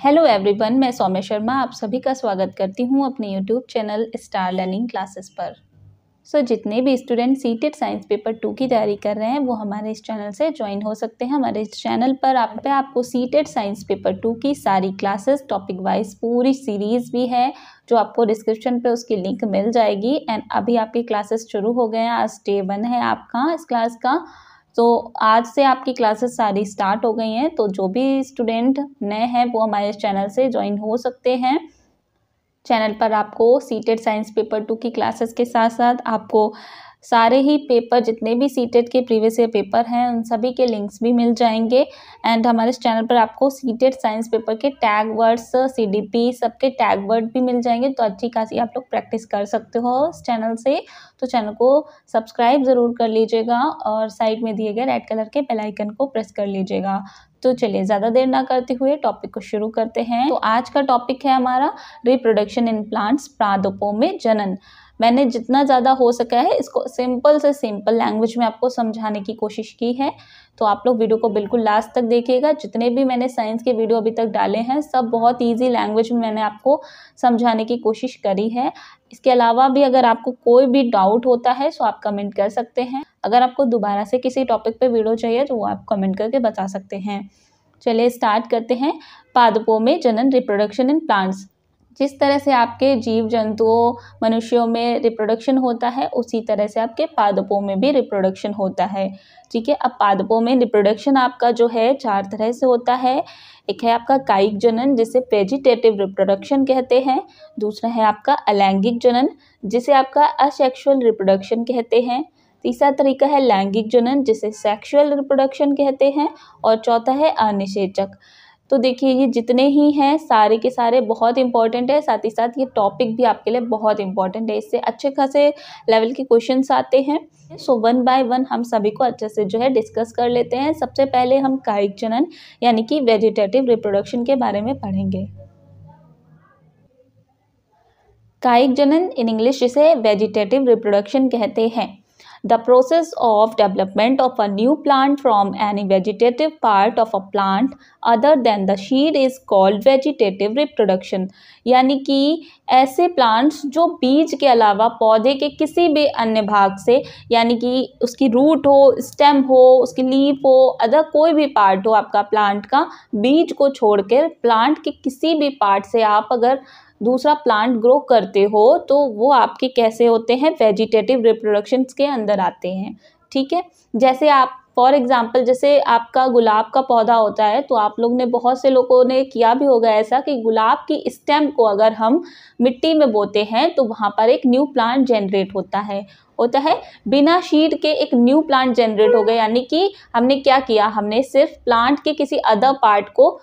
Hello everyone, मैं सौम्या शर्मा आप सभी का स्वागत करती हूँ अपने YouTube channel star learning classes पर। जितने भी स्टूडेंट सीटेट साइंस पेपर 2 की तैयारी कर रहे हैं वो हमारे इस चैनल से ज्वाइन हो सकते हैं। हमारे इस चैनल पर आपको सीटेट साइंस पेपर 2 की सारी क्लासेस टॉपिक वाइज पूरी सीरीज़ भी है जो आपको डिस्क्रिप्शन पे उसकी लिंक मिल जाएगी। एंड अभी आपकी क्लासेस शुरू हो गए हैं, आज डे 1 है आपका इस क्लास का। तो आज से आपकी क्लासेस सारी स्टार्ट हो गई हैं, तो जो भी स्टूडेंट नए हैं वो हमारे इस चैनल से ज्वाइन हो सकते हैं। चैनल पर आपको सीटेट साइंस पेपर 2 की क्लासेस के साथ साथ आपको सारे ही पेपर जितने भी सीटेट के प्रीवियस ईयर पेपर हैं उन सभी के लिंक्स भी मिल जाएंगे। एंड हमारे इस चैनल पर आपको सीटेट साइंस पेपर के टैग वर्ड्स, सीडीपी सबके टैग वर्ड भी मिल जाएंगे, तो अच्छी खासी आप लोग प्रैक्टिस कर सकते हो इस चैनल से। तो चैनल को सब्सक्राइब ज़रूर कर लीजिएगा और साइड में दिए गए रेड कलर के बेल आइकन को प्रेस कर लीजिएगा। तो चलिए ज़्यादा देर ना करते हुए टॉपिक को शुरू करते हैं। तो आज का टॉपिक है हमारा रिप्रोडक्शन इन प्लांट्स, पादपों में जनन। मैंने जितना ज़्यादा हो सका है इसको सिंपल से सिंपल लैंग्वेज में आपको समझाने की कोशिश की है, तो आप लोग वीडियो को बिल्कुल लास्ट तक देखिएगा। जितने भी मैंने साइंस के वीडियो अभी तक डाले हैं सब बहुत इजी लैंग्वेज में मैंने आपको समझाने की कोशिश करी है। इसके अलावा भी अगर आपको कोई भी डाउट होता है तो आप कमेंट कर सकते हैं। अगर आपको दोबारा से किसी टॉपिक पे वीडियो चाहिए तो वो आप कमेंट करके बता सकते हैं। चलिए स्टार्ट करते हैं। पादपों में जनन, रिप्रोडक्शन इन प्लांट्स। जिस तरह से आपके जीव जंतुओं मनुष्यों में रिप्रोडक्शन होता है उसी तरह से आपके पादपों में भी रिप्रोडक्शन होता है। ठीक है, अब पादपों में रिप्रोडक्शन आपका जो है 4 तरह से होता है। एक है आपका कायिक जनन जिसे वेजिटेटिव रिप्रोडक्शन कहते हैं। दूसरा है आपका अलैंगिक जनन जिसे आपका असेक्सुअल रिप्रोडक्शन कहते हैं। तीसरा तरीका है लैंगिक जनन जिसे सेक्सुअल रिप्रोडक्शन कहते हैं। और चौथा है अनिषेचक। तो देखिए ये जितने ही हैं सारे के सारे बहुत इंपॉर्टेंट है, साथ ही साथ ये टॉपिक भी आपके लिए बहुत इंपॉर्टेंट है, इससे अच्छे खासे लेवल के क्वेश्चंस आते हैं। सो 1 बाय 1 हम सभी को अच्छे से जो है डिस्कस कर लेते हैं। सबसे पहले हम कायिक जनन यानी कि वेजिटेटिव रिप्रोडक्शन के बारे में पढ़ेंगे। कायिक जनन इन इंग्लिश जिसे वेजिटेटिव रिप्रोडक्शन कहते हैं। The process of development of a new plant from any vegetative part of a plant other than the seed is called vegetative reproduction। यानी कि ऐसे प्लांट्स जो बीज के अलावा पौधे के किसी भी अन्य भाग से, यानी कि उसकी रूट हो, स्टेम हो, उसकी लीफ हो, अदर कोई भी पार्ट हो आपका प्लांट का, बीज को छोड़कर प्लांट के किसी भी पार्ट से आप अगर दूसरा प्लांट ग्रो करते हो तो वो आपके कैसे होते हैं, वेजिटेटिव रिप्रोडक्शन के अंदर आते हैं। ठीक है, जैसे आप फॉर एग्जांपल जैसे आपका गुलाब का पौधा होता है तो आप लोग ने, बहुत से लोगों ने किया भी होगा ऐसा कि गुलाब की स्टेम को अगर हम मिट्टी में बोते हैं तो वहाँ पर एक न्यू प्लांट जनरेट होता है बिना सीड के एक न्यू प्लांट जनरेट हो गया। यानी कि हमने क्या किया, हमने सिर्फ प्लांट के किसी अदर पार्ट को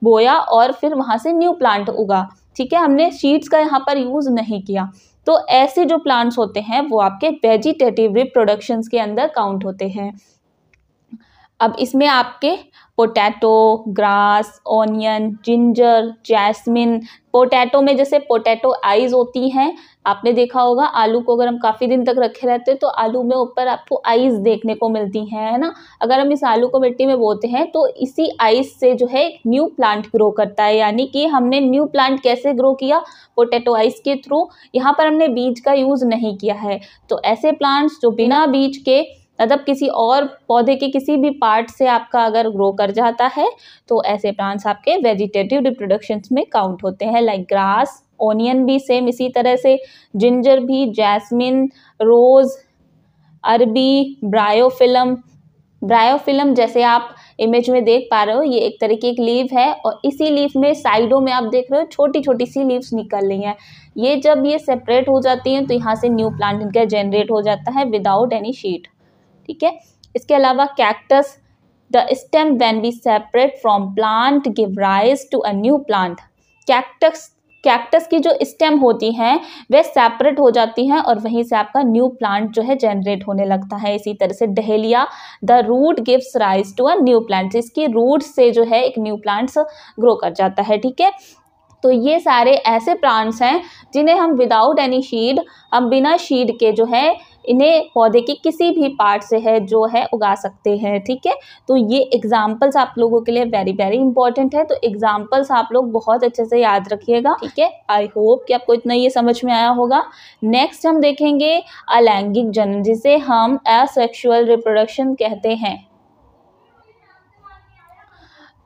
बोया और फिर वहाँ से न्यू प्लांट उगा। ठीक है, हमने सीड्स का यहाँ पर यूज़ नहीं किया। तो ऐसे जो प्लांट्स होते हैं वो आपके वेजिटेटिव रिप्रोडक्शंस के अंदर काउंट होते हैं। अब इसमें आपके potato, grass, onion, ginger, jasmine. Potato में जैसे पोटैटो आइज होती हैं, आपने देखा होगा आलू को अगर हम काफ़ी दिन तक रखे रहते हैं तो आलू में ऊपर आपको आइज देखने को मिलती हैं, है ना। अगर हम इस आलू को मिट्टी में बोते हैं तो इसी आइज से जो है एक न्यू प्लांट ग्रो करता है। यानी कि हमने न्यू प्लांट कैसे ग्रो किया, पोटैटो आइज के थ्रू। यहाँ पर हमने बीज का यूज़ नहीं किया है। तो ऐसे प्लांट्स जो बिना बीज के मतलब किसी और पौधे के किसी भी पार्ट से आपका अगर ग्रो कर जाता है तो ऐसे प्लांट्स आपके वेजिटेटिव रिप्रोडक्शंस में काउंट होते हैं। लाइक ग्रास, ऑनियन भी सेम इसी तरह से, जिंजर भी, जैस्मिन, रोज, अरबी, ब्रायोफिलम जैसे आप इमेज में देख पा रहे हो, ये एक तरह की एक लीफ है और इसी लीफ में साइडों में आप देख रहे हो छोटी छोटी सी लीव्स निकल रही हैं। ये जब ये सेपरेट हो जाती हैं तो यहाँ से न्यू प्लांट इनका जनरेट हो जाता है विदाउट एनी सीड। ठीक है, इसके अलावा cactus, the stem when we separate from plant give rise to a new plant. Cactus की जो स्टेम होती हैं वे सेपरेट हो जाती हैं और वहीं से आपका न्यू प्लांट जो है जनरेट होने लगता है। इसी तरह से dahlia, the root gives rise to a new plant. इसकी रूट से जो है एक न्यू प्लांट्स ग्रो कर जाता है। ठीक है, तो ये सारे ऐसे प्लांट्स हैं जिन्हें हम विदाउट एनी सीड, हम बिना सीड के जो है इन्हें पौधे के किसी भी पार्ट से है जो है उगा सकते हैं, ठीक है। तो ये एग्जाम्पल्स आप लोगों के लिए वेरी वेरी इंपॉर्टेंट है, तो एग्जाम्पल्स आप लोग बहुत अच्छे से याद रखिएगा, ठीक है। आई होप कि आपको इतना ये समझ में आया होगा। नेक्स्ट हम देखेंगे अलैंगिक जनन, जिसे हम एसेक्सुअल रिप्रोडक्शन कहते हैं।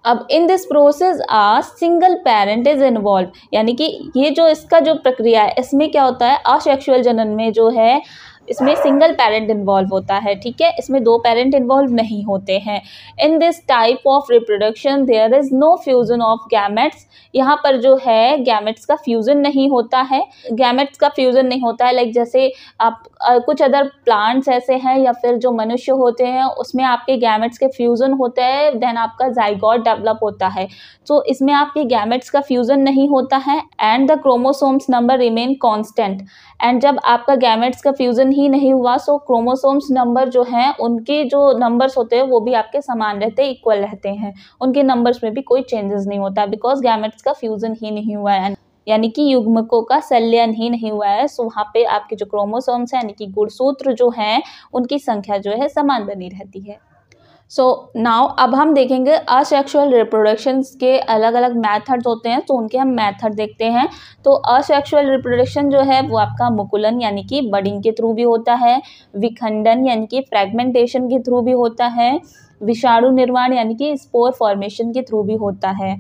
अब in this process a single parent is involve, यानी कि ये जो इसका जो प्रक्रिया है इसमें क्या होता है, असेक्सुअल जनन में जो है इसमें सिंगल पेरेंट इन्वॉल्व होता है, ठीक है। इसमें दो पेरेंट इन्वॉल्व नहीं होते हैं। In this type of reproduction there is no fusion of gametes, यहाँ पर जो है गैमेट्स का फ्यूजन नहीं होता है। गैमेट्स का फ्यूजन नहीं होता है लाइक जैसे आप कुछ अदर प्लांट्स ऐसे हैं या फिर जो मनुष्य होते हैं उसमें आपके गैमेट्स के फ्यूजन होते हैं, देन आपका जाइगोट डेवलप होता है। तो इसमें आपके गैमेट्स का फ्यूजन नहीं होता है and the chromosomes number remain constant. And जब आपका गैमेट्स का फ्यूजन ही नहीं हुआ सो क्रोमोसोम्स नंबर जो हैं उनके जो नंबर्स होते हैं वो भी आपके समान रहते हैं, इक्वल रहते हैं, उनके नंबर्स में भी कोई चेंजेस नहीं होता बिकॉज गैमेट्स का फ्यूजन ही नहीं हुआ है, यानी कि युग्मकों का संलयन ही नहीं हुआ है। सो वहाँ पे आपके जो क्रोमोसोम्स हैं यानी कि गुणसूत्र जो हैं उनकी संख्या जो है समान बनी रहती है। सो नाउ अब हम देखेंगे असेक्सुअल रिप्रोडक्शंस के अलग अलग मेथड्स होते हैं, तो उनके हम मेथड देखते हैं। तो असेक्सुअल रिप्रोडक्शन जो है वो आपका मुकुलन यानी कि बडिंग के थ्रू भी होता है, विखंडन यानी कि फ्रेगमेंटेशन के थ्रू भी होता है, विषाणु निर्माण यानी कि स्पोर फॉर्मेशन के थ्रू भी होता है।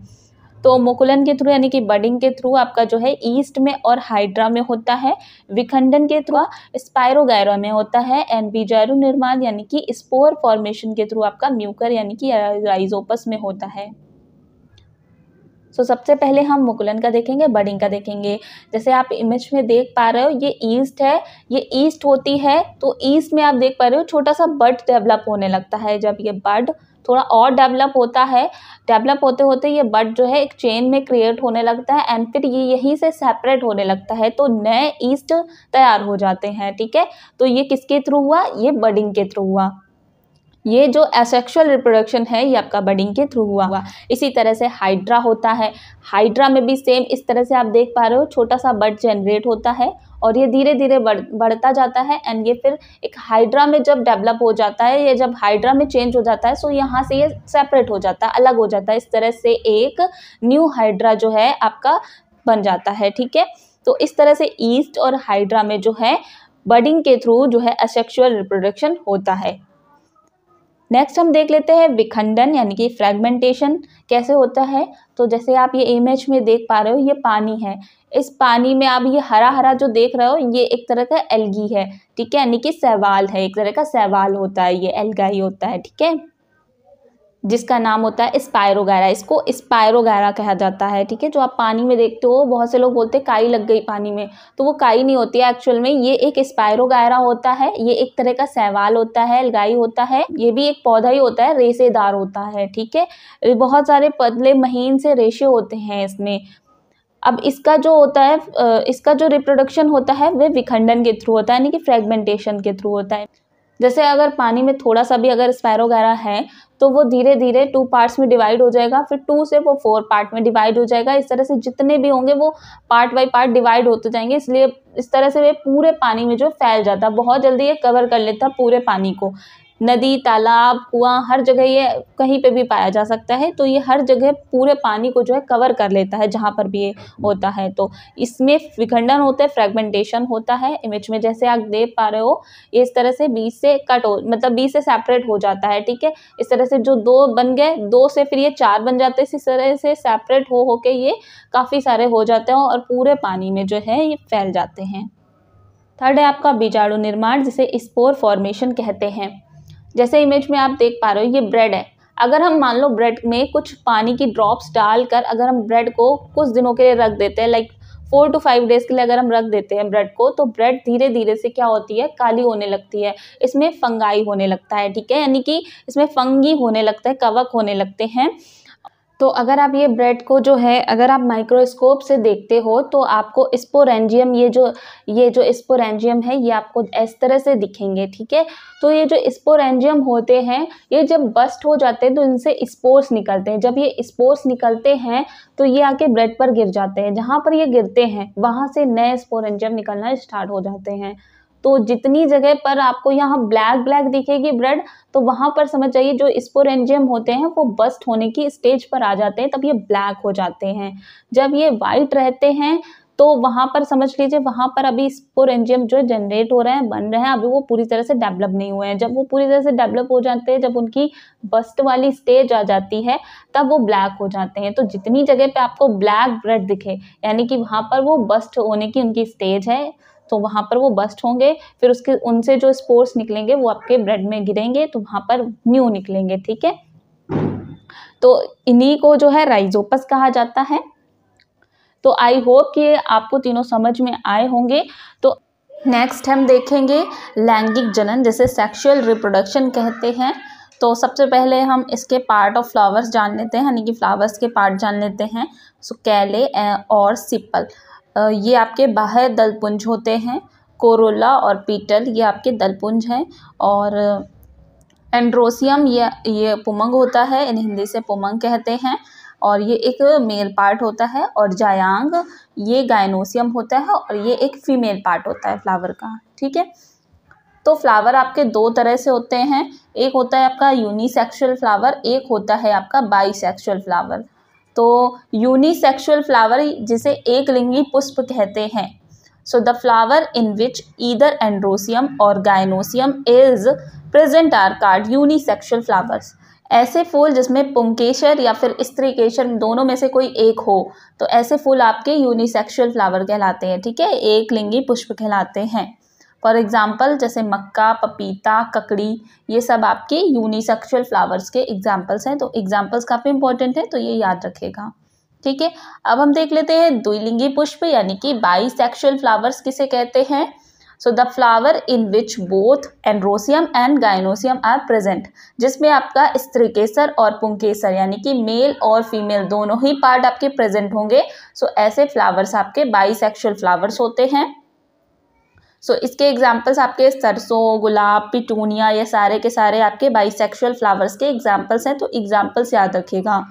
तो मुकुलन के थ्रू यानी कि बडिंग के थ्रू आपका जो है ईस्ट में और हाइड्रा में होता है, विखंडन के थ्रू स्पाइरोगैरा में होता है एंड बीजाणु निर्माण यानी कि स्पोर फॉर्मेशन के थ्रू आपका म्यूकर यानी कि राइजोपस में होता है। सो सबसे पहले हम मुकुलन का देखेंगे, बडिंग का देखेंगे। जैसे आप इमेज में देख पा रहे हो ये ईस्ट है, ये ईस्ट होती है, तो ईस्ट में आप देख पा रहे हो छोटा सा बड डेवलप होने लगता है। जब ये बड थोड़ा और डेवलप होता है, डेवलप होते होते ये बड जो है एक चेन में क्रिएट होने लगता है एंड फिर ये यहीं से सेपरेट होने लगता है, तो नए ईस्ट तैयार हो जाते हैं, ठीक है। तो ये किसके थ्रू हुआ, ये बडिंग के थ्रू हुआ। ये जो एसेक्सुअल रिप्रोडक्शन है ये आपका बडिंग के थ्रू हुआ। इसी तरह से हाइड्रा होता है, हाइड्रा में भी सेम इस तरह से आप देख पा रहे हो छोटा सा बड जनरेट होता है और ये धीरे धीरे बढ़ता जाता है एंड ये फिर एक हाइड्रा में जब डेवलप हो जाता है, ये जब हाइड्रा में चेंज हो जाता है सो यहाँ से ये सेपरेट हो जाता है, अलग हो जाता है। इस तरह से एक न्यू हाइड्रा जो है आपका बन जाता है, ठीक है। तो इस तरह से ईस्ट और हाइड्रा में जो है बडिंग के थ्रू जो है एसेक्सुअल रिप्रोडक्शन होता है। नेक्स्ट हम देख लेते हैं विखंडन यानी कि फ्रेगमेंटेशन कैसे होता है। तो जैसे आप ये इमेज में देख पा रहे हो ये पानी है, इस पानी में आप ये हरा हरा जो देख रहे हो ये एक तरह का एल्गी है, ठीक है, यानी कि शैवाल है, एक तरह का शैवाल होता है, ये एल्गा ही होता है, ठीक है, जिसका नाम होता है स्पाइरोगैरा। इसको स्पाइरोगैरा कहा जाता है, ठीक है। जो आप पानी में देखते हो बहुत से लोग बोलते हैं काई लग गई पानी में, तो वो काई नहीं होती है एक्चुअल में, ये एक स्पाइरोगैरा होता है, ये एक तरह का शैवाल होता है, एल्गाई होता है, ये भी एक पौधा ही होता है, रेशेदार होता है, ठीक है। बहुत सारे पतले महीन से रेशे होते हैं इसमें। अब इसका जो होता है इसका जो रिप्रोडक्शन होता है वह विखंडन के थ्रू होता है, यानी कि फ्रेगमेंटेशन के थ्रू होता है। जैसे अगर पानी में थोड़ा सा भी अगर स्पाइरोगैरा है तो वो धीरे धीरे 2 पार्ट्स में डिवाइड हो जाएगा, फिर 2 से वो 4 पार्ट में डिवाइड हो जाएगा। इस तरह से जितने भी होंगे वो पार्ट बाय पार्ट डिवाइड होते जाएंगे, इसलिए इस तरह से वे पूरे पानी में जो फैल जाता है, बहुत जल्दी ये कवर कर लेता है पूरे पानी को। नदी, तालाब, कुआं, हर जगह ये कहीं पे भी पाया जा सकता है, तो ये हर जगह पूरे पानी को जो है कवर कर लेता है जहाँ पर भी ये होता है। तो इसमें विखंडन होता है, फ्रेगमेंटेशन होता है। इमेज में जैसे आप देख पा रहे हो ये इस तरह से बीच से कट हो, मतलब बीच से सेपरेट हो जाता है, ठीक है। इस तरह से जो 2 बन गए, 2 से फिर ये 4 बन जाते हैं, इस तरह से सेपरेट हो के ये काफ़ी सारे हो जाते हैं और पूरे पानी में जो है ये फैल जाते हैं। थर्ड है आपका बीजाणु निर्माण, जिसे स्पोर फॉर्मेशन कहते हैं। जैसे इमेज में आप देख पा रहे हो ये ब्रेड है, अगर हम मान लो ब्रेड में कुछ पानी की ड्रॉप्स डालकर अगर हम ब्रेड को कुछ दिनों के लिए रख देते हैं, लाइक 4 to 5 डेज के लिए अगर हम रख देते हैं ब्रेड को, तो ब्रेड धीरे धीरे से क्या होती है, काली होने लगती है, इसमें फंगाई होने लगता है, ठीक है, यानी कि इसमें फंगी होने लगता है, कवक होने लगते हैं। तो अगर आप ये ब्रेड को जो है अगर आप माइक्रोस्कोप से देखते हो तो आपको स्पोरेंजियम, ये जो स्पोरेंजियम है ये आपको इस तरह से दिखेंगे, ठीक है। तो ये जो स्पोरेंजियम होते हैं ये जब बस्ट हो जाते हैं तो इनसे स्पोर्स निकलते हैं। जब ये स्पोर्स निकलते हैं तो ये आके ब्रेड पर गिर जाते हैं, जहाँ पर ये गिरते हैं वहाँ से नए स्पोरेंजियम निकलना स्टार्ट हो जाते हैं। तो जितनी जगह पर आपको यहाँ ब्लैक ब्लैक दिखेगी ब्रेड, तो वहां पर समझ जाइए जो स्पोरेंजियम होते हैं वो बस्ट होने की स्टेज पर आ जाते हैं, तब ये ब्लैक हो जाते हैं। जब ये वाइट रहते हैं तो वहां पर समझ लीजिए वहां पर अभी स्पोरेंजियम जो जनरेट हो रहे हैं, बन रहे हैं, अभी वो पूरी तरह से डेवलप नहीं हुए हैं। जब वो पूरी तरह से डेवलप हो जाते हैं, जब उनकी बस्ट वाली स्टेज आ जाती है, तब वो ब्लैक हो जाते हैं। तो जितनी जगह पे आपको ब्लैक ब्रेड दिखे, यानी कि वहां पर वो बस्ट होने की उनकी स्टेज है, तो वहां पर वो बस्ट होंगे, फिर उसके उनसे जो स्पोर्स निकलेंगे वो आपके ब्रेड में गिरेंगे, तो वहां पर न्यू निकलेंगे। ठीक है, तो इन्हीं को जो है राइजोपस कहा जाता है। तो आई होप कि आपको तीनों समझ में आए होंगे। तो नेक्स्ट हम देखेंगे लैंगिक जनन, जिसे सेक्सुअल रिप्रोडक्शन कहते हैं। तो सबसे पहले हम इसके पार्ट ऑफ फ्लावर्स जान लेते हैं, यानी कि फ्लावर्स के पार्ट जान लेते हैं। सो कैले और सिपल, ये आपके बाह्य दलपुंज होते हैं। कोरोला और पीटल, ये आपके दलपुंज हैं। और एंड्रोसियम, ये पुमंग होता है, इन्हें हिंदी से पुमंग कहते हैं, और ये एक मेल पार्ट होता है। और जायांग, ये गायनोसियम होता है, और ये एक फीमेल पार्ट होता है फ्लावर का। ठीक है, तो फ्लावर आपके दो तरह से होते हैं, एक होता है आपका यूनिसेक्सुअल फ्लावर, एक होता है आपका बाईसेक्सुअल फ्लावर। तो यूनिसेक्सुअल फ्लावर जिसे एक लिंगी पुष्प कहते हैं। So the flower in which either androecium और gynoecium is present are called unisexual flowers. ऐसे फूल जिसमें पुंकेसर या फिर स्त्रीकेसर दोनों में से कोई एक हो, तो ऐसे फूल आपके यूनिसेक्सुअल फ्लावर कहलाते हैं। ठीक है, एक लिंगी पुष्प कहलाते हैं। फॉर एग्जाम्पल जैसे मक्का, पपीता, ककड़ी, ये सब आपके यूनिसेक्सुअल फ्लावर्स के एग्जाम्पल्स हैं। तो एग्जाम्पल्स काफ़ी इंपॉर्टेंट है, तो ये याद रखेगा। ठीक है, अब हम देख लेते हैं द्विलिंगी पुष्प यानी कि बाईसेक्सुअल फ्लावर्स किसे कहते हैं। So the flower in which both androecium and gynoecium are present, जिसमें आपका स्त्रीकेसर और पुंकेसर यानी कि मेल और फीमेल दोनों ही पार्ट आपके प्रेजेंट होंगे। सो ऐसे फ्लावर्स आपके बाईसेक्सुअल फ्लावर्स होते हैं। सो इसके एग्जाम्पल्स आपके सरसों, गुलाब, पिटूनिया, ये सारे के सारे आपके बाईसेक्सुअल फ्लावर्स के एग्जाम्पल्स हैं, तो एग्जाम्पल्स याद रखिएगा।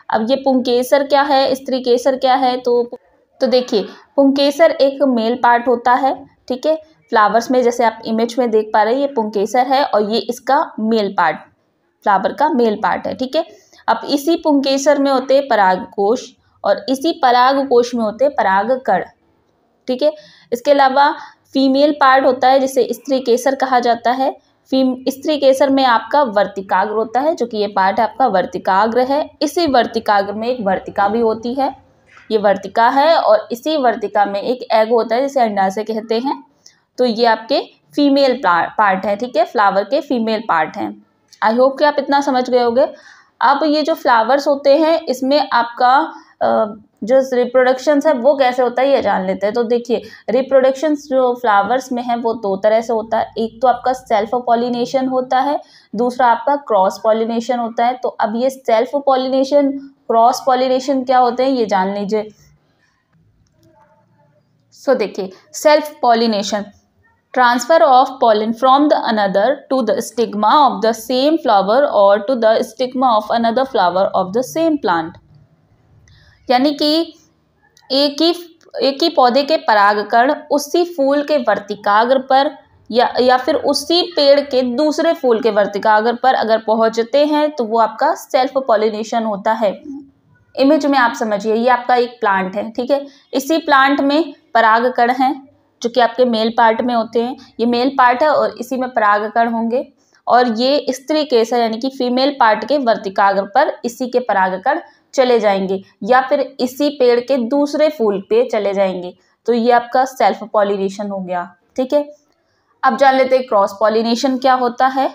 अब ये पुंकेसर क्या है, स्त्रीकेसर क्या है, तो देखिए पुंकेसर एक मेल पार्ट होता है। ठीक है, फ्लावर्स में जैसे आप इमेज में देख पा रहे हैं, ये पुंकेसर है और ये इसका मेल पार्ट, फ्लावर का मेल पार्ट है। ठीक है, अब इसी पुंकेसर में होते हैं परागकोश और इसी परागकोश में होते हैं परागकण। ठीक है, इसके अलावा फीमेल पार्ट होता है जिसे स्त्रीकेसर कहा जाता है। स्त्रीकेसर में आपका वर्तिकाग्र होता है, जो कि ये पार्ट आपका वर्तिकाग्र है। इसी वर्तिकाग्र में एक वर्तिका भी होती है, ये वर्तिका है, और इसी वर्तिका में एक एग होता है जिसे अंडाशय कहते हैं। तो ये आपके फीमेल पार्ट है। ठीक है, फ्लावर के फीमेल पार्ट हैं। आई होप कि आप इतना समझ गए होंगे। अब ये जो फ्लावर्स होते हैं इसमें आपका जो रिप्रोडक्शन है वो कैसे होता है ये जान लेते हैं। तो देखिए रिप्रोडक्शन जो फ्लावर्स में है वो दो तरह से होता है, एक तो आपका सेल्फ पॉलिनेशन होता है, दूसरा आपका क्रॉस पॉलिनेशन होता है। तो अब ये सेल्फ पॉलिनेशन, क्रॉस पॉलिनेशन क्या होते हैं ये जान लीजिए। सो देखिए self pollination, transfer of pollen from the another to the stigma of the same flower or to the stigma of another flower of the same plant। यानी कि एक ही पौधे के परागकण उसी फूल के वर्तिकाग्र पर या फिर उसी पेड़ के दूसरे फूल के वर्तिकाग्र पर अगर पहुंचते हैं तो वो आपका सेल्फ पॉलिनेशन होता है। इमेज में आप समझिए ये आपका एक प्लांट है। ठीक है, इसी प्लांट में परागकण हैं जो कि आपके मेल पार्ट में होते हैं, ये मेल पार्ट है और इसी में परागकण होंगे, और ये स्त्रीकेसर यानी कि फीमेल पार्ट के वर्तिकाग्र पर इसी के परागकण चले जाएंगे या फिर इसी पेड़ के दूसरे फूल पे चले जाएंगे। तो ये आपका सेल्फ पॉलिनेशन हो गया। ठीक है, अब जान लेते हैं क्रॉस पॉलिनेशन क्या होता है।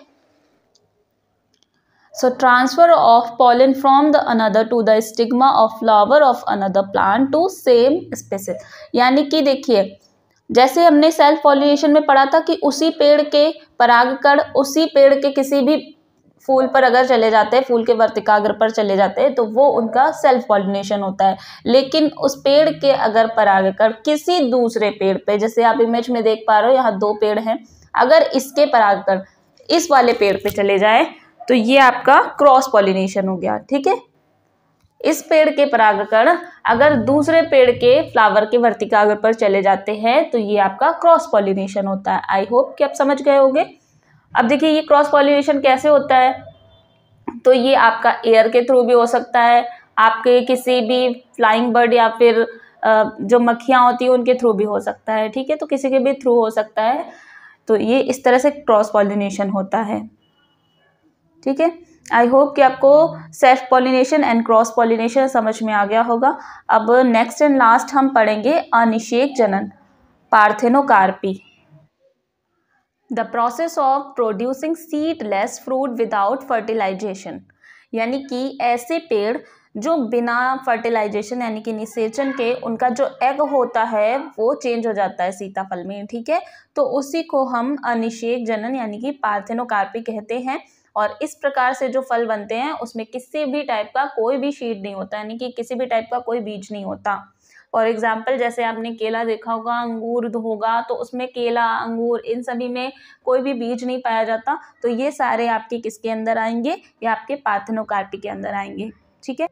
So transfer of pollen from the anther to the stigma of flower of another plant to same species. यानी कि देखिए जैसे हमने सेल्फ पॉलिनेशन में पढ़ा था कि उसी पेड़ के परागकण उसी पेड़ के किसी भी फूल पर अगर चले जाते हैं, फूल के वर्तिकाग्र पर चले जाते हैं, तो वो उनका सेल्फ पॉलिनेशन होता है। लेकिन उस पेड़ के अगर परागकण किसी दूसरे पेड़ पे, जैसे आप इमेज में देख पा रहे हो यहाँ दो पेड़ हैं, अगर इसके परागकण इस वाले पेड़ पे चले जाए तो ये आपका क्रॉस पॉलिनेशन हो गया। ठीक है, इस पेड़ के परागकण अगर दूसरे पेड़ के फ्लावर के वर्तिकाग्र पर चले जाते हैं तो ये आपका क्रॉस पॉलिनेशन होता है। आई होप कि आप समझ गए होंगे। अब देखिए ये क्रॉस पॉलिनेशन कैसे होता है, तो ये आपका एयर के थ्रू भी हो सकता है, आपके किसी भी फ्लाइंग बर्ड या फिर जो मक्खियाँ होती हैं उनके थ्रू भी हो सकता है। ठीक है, तो किसी के भी थ्रू हो सकता है। तो ये इस तरह से क्रॉस पॉलिनेशन होता है। ठीक है, आई होप कि आपको self pollination and cross pollination समझ में आ गया होगा। अब नेक्स्ट एंड लास्ट हम पढ़ेंगे अनिषेक जनन, parthenocarpy. The process of producing seedless fruit without fertilisation, यानी कि ऐसे पेड़ जो बिना फर्टिलाइजेशन यानी कि निषेचन के उनका जो एग होता है वो चेंज हो जाता है सीताफल में। ठीक है, तो उसी को हम अनिषेक जनन यानी कि पार्थेनोकार्पी कहते हैं। और इस प्रकार से जो फल बनते हैं उसमें किसी भी टाइप का कोई भी सीड नहीं होता, यानी कि किसी भी टाइप का कोई बीज नहीं होता। फॉर एग्जाम्पल जैसे आपने केला देखा होगा, अंगूर होगा, तो उसमें केला, अंगूर, इन सभी में कोई भी बीज नहीं पाया जाता। तो ये सारे आपके किसके अंदर आएंगे, ये आपके पार्थेनोकार्पी के अंदर आएंगे। ठीक है,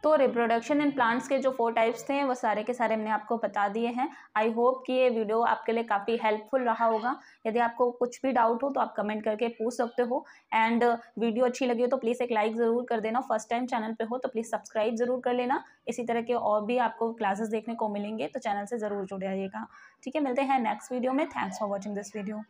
तो रिप्रोडक्शन इन प्लांट्स के जो 4 टाइप्स थे वो सारे के सारे मैंने आपको बता दिए हैं। आई होप कि ये वीडियो आपके लिए काफ़ी हेल्पफुल रहा होगा। यदि आपको कुछ भी डाउट हो तो आप कमेंट करके पूछ सकते हो। एंड वीडियो अच्छी लगी हो तो प्लीज़ एक लाइक ज़रूर कर देना। फर्स्ट टाइम चैनल पे हो तो प्लीज़ सब्सक्राइब ज़रूर कर लेना। इसी तरह के और भी आपको क्लासेस देखने को मिलेंगे, तो चैनल से ज़रूर जुड़ जाइएगा। ठीक है, मिलते हैं नेक्स्ट वीडियो में। Thanks for watching this video.